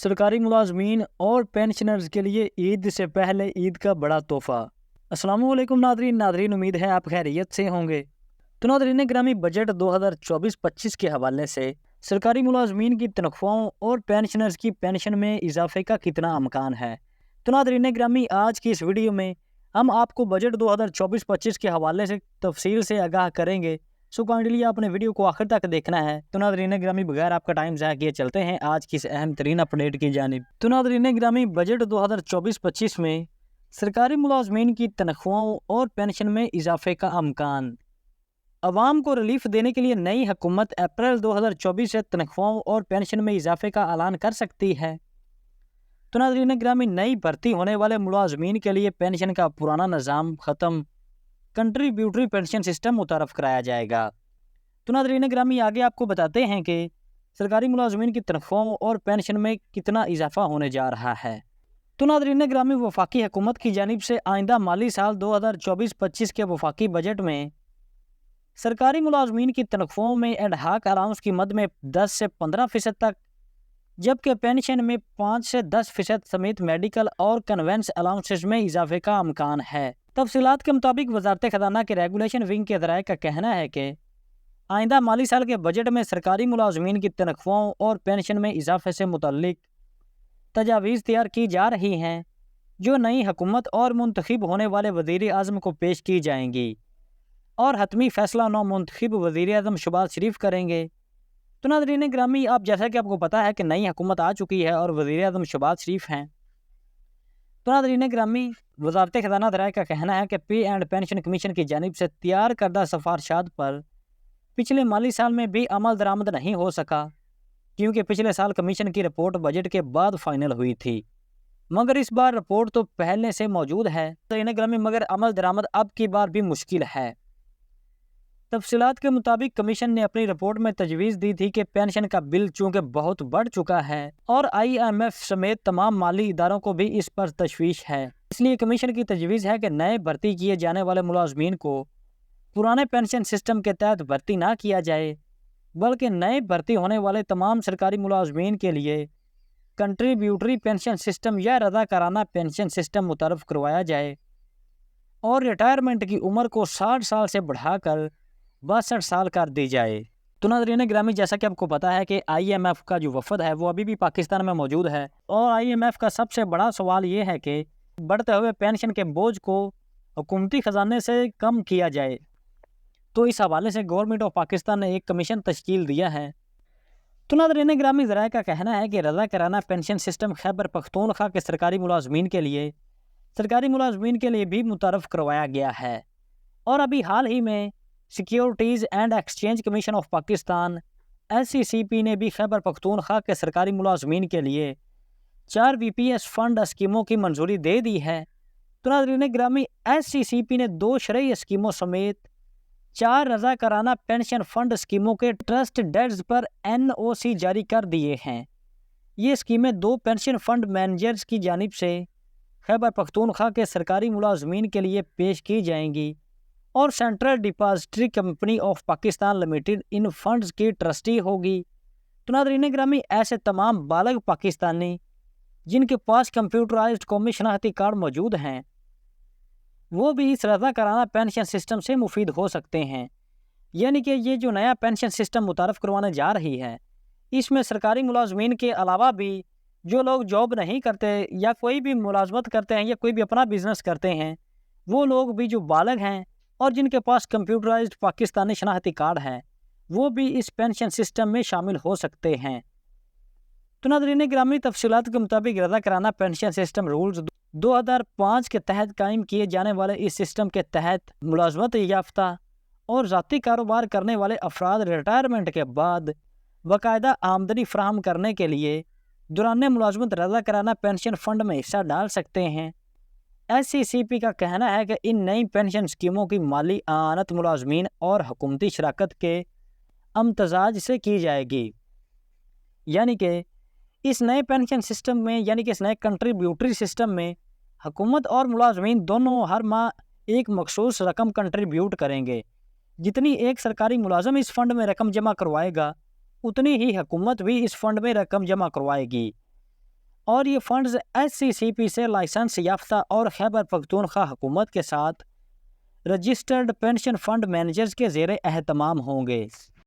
सरकारी मुलाजमीन और पेंशनर्स के लिए ईद से पहले ईद का बड़ा तोहफा। अस्सलामुअलैकुम नादरीन, उम्मीद है आप खैरियत से होंगे। तो नादरीन ग्रामी, बजट 2024-25 के हवाले से सरकारी मुलाजमीन की तनख्वाहों और पेंशनर्स की पेंशन में इजाफे का कितना अमकान है। तो नादरीन ग्रामी, आज की इस वीडियो में हम आपको बजट 2024-25 के हवाले से तफसील से आगाह करेंगे। सो काइंडली आपने वीडियो को आखिर तक देखना है। तो नादरीन ग्रामी, बगैर आपका टाइम ज़ाया किए चलते हैं आज की इस अहम तरीन अपडेट की जानिब। तो नादरीन ग्रामी, बजट 2024-25 में सरकारी मुलाजमीन की तनख्वाहों और पेंशन में इजाफे का अमकान। अवाम को रिलीफ देने के लिए नई हुकूमत अप्रैल 2024 से तनख्वाहों और पेंशन में इजाफे का ऐलान कर सकती है। तो नादरीन ग्रामी, नई भर्ती होने वाले मुलाजमीन के लिए पेंशन का पुराना निज़ाम ख़त्म, कंट्रीब्यूटरी पेंशन सिस्टम मुतारफ़ कराया जाएगा। तो नादरीन ग्रामी, आगे आपको बताते हैं कि सरकारी मुलाजमीन की तनख्वाहों और पेंशन में कितना इजाफा होने जा रहा है। तो नादरीन ग्रामी, वफाकी हुकूमत की जानिब से आइंदा माली साल 2024-25 के वफाकी बजट में सरकारी मुलाजमीन की तनख्वाहों में एडहाक अलाउंस की मद में 10 से 15% तक, जबकि पेंशन में 5 से 10% समेत मेडिकल और कन्वेंस अलाउंसेस में इजाफे का अमकान है। तफसीलात के मुताबिक वजारत खजाना के रेगुलेशन विंग के ज़राए का कहना है कि आइंदा माली साल के बजट में सरकारी मुलाजमीन की तनख्वाहों और पेंशन में इजाफे से मुतल्लिक तजावीज़ तैयार की जा रही हैं, जो नई हुकूमत और मुंतखब होने वाले वज़ीर आज़म को पेश की जाएंगी और हतमी फैसला नौ मुंतखब वज़ीर आज़म शहबाज शरीफ करेंगे। तो नादरीन ग्रामी, आप जैसा कि आपको पता है कि नई हुकूमत आ चुकी है और वज़ीर आज़म शहबाज शरीफ हैं। तो नादरीन ग्रामी, वजारत खजाना ज़राए का कहना है कि पे एंड पेंशन कमीशन की जानिब से तैयार करदा सिफारिशात पर पिछले माली साल में भी अमल दरामद नहीं हो सका, क्योंकि पिछले साल कमीशन की रिपोर्ट बजट के बाद फाइनल हुई थी, मगर इस बार रिपोर्ट तो पहले से मौजूद है। तो इन ग्रामी, मगर अमल दरामद अब की बार भी मुश्किल है। तफसीलात के मुताबिक कमीशन ने अपनी रिपोर्ट में तजवीज़ दी थी कि पेंशन का बिल चूँकि बहुत बढ़ चुका है और IMF समेत तमाम माली इदारों को भी इस पर तशवीश है, इसलिए कमीशन की तजवीज़ है कि नए भर्ती किए जाने वाले मुलाजमीन को पुराने पेंशन सिस्टम के तहत भर्ती ना किया जाए, बल्कि नए भर्ती होने वाले तमाम सरकारी मुलाजमीन के लिए कंट्रीब्यूटरी पेंशन सिस्टम या रज़ाकाराना पेंशन सिस्टम मुतारफ़ करवाया जाए और रिटायरमेंट की उम्र को 60 साल से बढ़ाकर 62 साल कर दी जाए। तो नादरीन ग्रामी, जैसा कि आपको पता है कि IMF का जो वफद है वो अभी भी पाकिस्तान में मौजूद है और IMF का सबसे बड़ा सवाल ये है कि बढ़ते हुए पेंशन के बोझ को हुकूमती ख़जाने से कम किया जाए। तो इस हवाले से गवर्नमेंट ऑफ पाकिस्तान ने एक कमीशन तश्कील दिया है। तो नादरीन ग्रामी, ज़राए का कहना है कि रज़ाकाराना पेंशन सिस्टम खैबर पख्तूनख्वा के सरकारी मुलाजमीन के लिए भी मुतारफ़ करवाया गया है और अभी हाल ही में securities and exchange commission of Pakistan SCCP ने भी खैबर पख्तूनख्वा के सरकारी मुलाजमीन के लिए 4 VPS फंड स्कीमों की मंजूरी दे दी है। तो नादरीन ग्रामी, SCCP ने 2 शरई स्कीमों समेत 4 रज़ाकाराना पेंशन फंड स्कीमों के ट्रस्ट डेड्स पर NOC जारी कर दिए हैं। ये स्कीमें 2 पेंशन फंड मैनेजर्स की जानिब से खैबर पख्तूनख्वा के सरकारी मुलाजमीन के लिए पेश की जाएंगी और central depository company of Pakistan limited in funds की ट्रस्टी होगी। तो नादरीन ग्रामी, ऐसे तमाम बालग पाकिस्तानी जिनके पास कंप्यूटराइज्ड कौमी शनाख्ती कार्ड मौजूद हैं, वो भी इस रज़ाकाराना पेंशन सिस्टम से मुफीद हो सकते हैं। यानी कि ये जो नया पेंशन सिस्टम मुतारफ़ करवाने जा रही है, इसमें सरकारी मुलाजमीन के अलावा भी जो लोग जॉब नहीं करते या कोई भी मुलाजमत करते हैं या कोई भी अपना बिजनेस करते हैं, वो लोग भी जो बालग हैं और जिनके पास कंप्यूटराइज्ड पाकिस्तानी शनाख्ती कार्ड हैं, वो भी इस पेंशन सिस्टम में शामिल हो सकते हैं। तो नादरीन ग्रामी, तफसीलात के मुताबिक रज़ाकाराना पेंशन सिस्टम रूल्स 2005 के तहत कायम किए जाने वाले इस सिस्टम के तहत मुलाजमत याफ्ता और ज़ाती कारोबार करने वाले अफराद रिटायरमेंट के बाद बाकायदा आमदनी फराहम करने के लिए दौरान मुलाजमत रज़ाकाराना पेंशन फंड में हिस्सा डाल सकते हैं। SCCP का कहना है कि इन नई पेंशन स्कीमों की माली आनत मुलाजमीन और हुकूमती शराकत के अमतजाज से की जाएगी, यानी कि इस नए पेंशन सिस्टम में, यानी कि इस नए कंट्रीब्यूटरी सिस्टम में हुकूमत और मुलाजमीन दोनों हर माह एक मखसूस रकम कंट्रीब्यूट करेंगे। जितनी एक सरकारी मुलाजम इस फंड में रकम जमा करवाएगा, उतनी ही हुकूमत भी इस फंड में रकम जमा करवाएगी। اور یہ فنڈز SCCP سے لائسنس یافتہ اور خیبر پختونخوا حکومت کے ساتھ رجسٹرڈ پینشن فنڈ مینیجرز کے زیر اہتمام ہوں گے۔